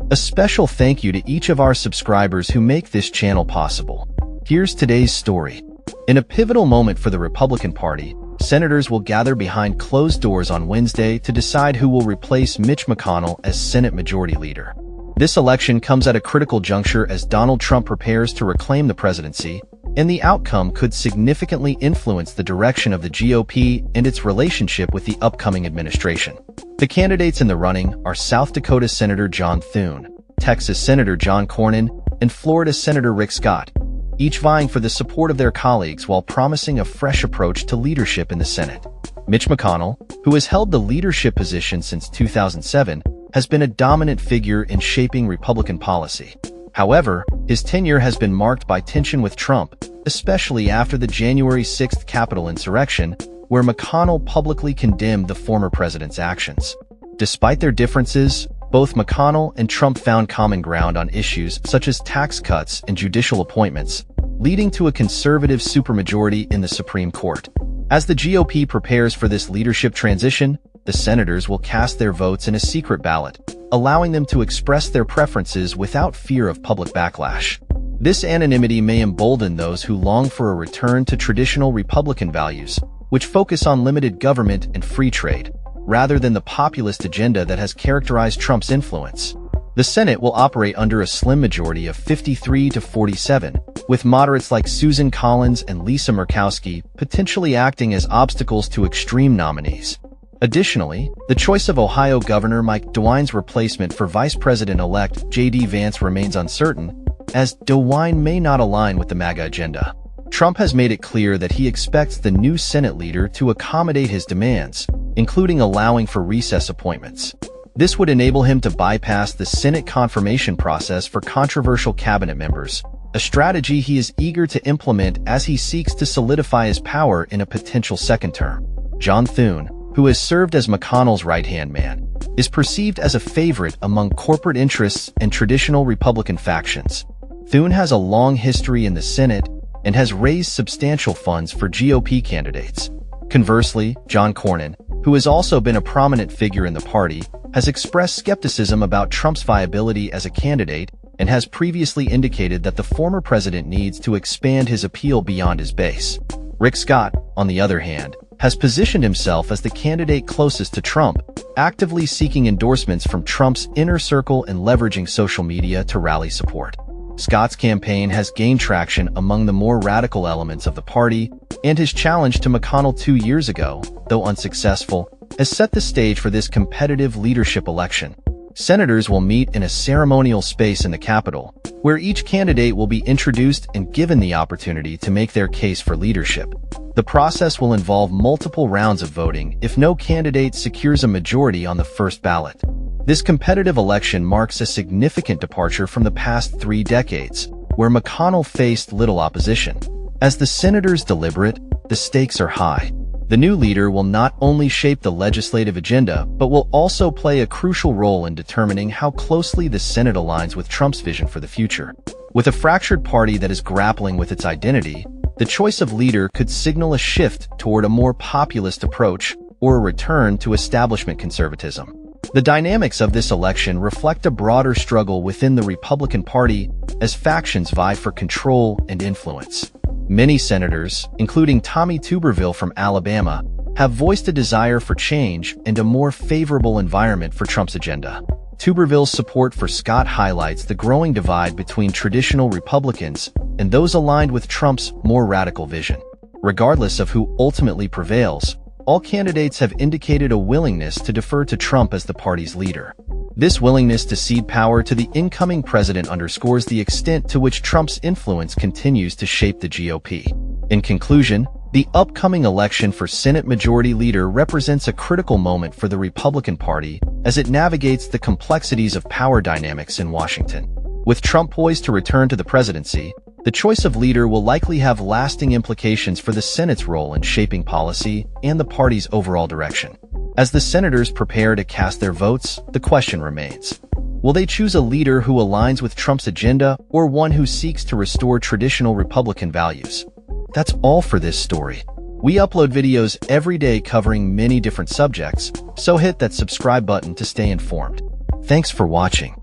A special thank you to each of our subscribers who make this channel possible. Here's today's story. In a pivotal moment for the Republican Party, senators will gather behind closed doors on Wednesday to decide who will replace Mitch McConnell as Senate Majority Leader. This election comes at a critical juncture as Donald Trump prepares to reclaim the presidency, and the outcome could significantly influence the direction of the GOP and its relationship with the upcoming administration. The candidates in the running are South Dakota Senator John Thune, Texas Senator John Cornyn, and Florida Senator Rick Scott, each vying for the support of their colleagues while promising a fresh approach to leadership in the Senate. Mitch McConnell, who has held the leadership position since 2007, has been a dominant figure in shaping Republican policy. However, his tenure has been marked by tension with Trump, especially after the January 6th Capitol insurrection, where McConnell publicly condemned the former president's actions. Despite their differences, both McConnell and Trump found common ground on issues such as tax cuts and judicial appointments, leading to a conservative supermajority in the Supreme Court. As the GOP prepares for this leadership transition, the senators will cast their votes in a secret ballot, allowing them to express their preferences without fear of public backlash. This anonymity may embolden those who long for a return to traditional Republican values, which focus on limited government and free trade, rather than the populist agenda that has characterized Trump's influence. The Senate will operate under a slim majority of 53 to 47, with moderates like Susan Collins and Lisa Murkowski potentially acting as obstacles to extreme nominees. Additionally, the choice of Ohio Governor Mike DeWine's replacement for Vice President-elect J.D. Vance remains uncertain, as DeWine may not align with the MAGA agenda. Trump has made it clear that he expects the new Senate leader to accommodate his demands, including allowing for recess appointments. This would enable him to bypass the Senate confirmation process for controversial cabinet members, a strategy he is eager to implement as he seeks to solidify his power in a potential second term. John Thune, who has served as McConnell's right-hand man, is perceived as a favorite among corporate interests and traditional Republican factions. Thune has a long history in the Senate and has raised substantial funds for GOP candidates. Conversely, John Cornyn, who has also been a prominent figure in the party, has expressed skepticism about Trump's viability as a candidate and has previously indicated that the former president needs to expand his appeal beyond his base. Rick Scott, on the other hand, has positioned himself as the candidate closest to Trump, actively seeking endorsements from Trump's inner circle and leveraging social media to rally support. Scott's campaign has gained traction among the more radical elements of the party, and his challenge to McConnell 2 years ago, though unsuccessful, has set the stage for this competitive leadership election. Senators will meet in a ceremonial space in the Capitol, where each candidate will be introduced and given the opportunity to make their case for leadership. The process will involve multiple rounds of voting if no candidate secures a majority on the first ballot. This competitive election marks a significant departure from the past 3 decades, where McConnell faced little opposition. As the senators deliberate, the stakes are high. The new leader will not only shape the legislative agenda, but will also play a crucial role in determining how closely the Senate aligns with Trump's vision for the future. With a fractured party that is grappling with its identity, the choice of leader could signal a shift toward a more populist approach or a return to establishment conservatism. The dynamics of this election reflect a broader struggle within the Republican Party as factions vie for control and influence. Many senators, including Tommy Tuberville from Alabama, have voiced a desire for change and a more favorable environment for Trump's agenda. Tuberville's support for Scott highlights the growing divide between traditional Republicans and those aligned with Trump's more radical vision. Regardless of who ultimately prevails, all candidates have indicated a willingness to defer to Trump as the party's leader. This willingness to cede power to the incoming president underscores the extent to which Trump's influence continues to shape the GOP. In conclusion, the upcoming election for Senate Majority Leader represents a critical moment for the Republican Party as it navigates the complexities of power dynamics in Washington. With Trump poised to return to the presidency, the choice of leader will likely have lasting implications for the Senate's role in shaping policy and the party's overall direction. As the senators prepare to cast their votes, the question remains: will they choose a leader who aligns with Trump's agenda or one who seeks to restore traditional Republican values? That's all for this story. We upload videos every day covering many different subjects, so hit that subscribe button to stay informed. Thanks for watching.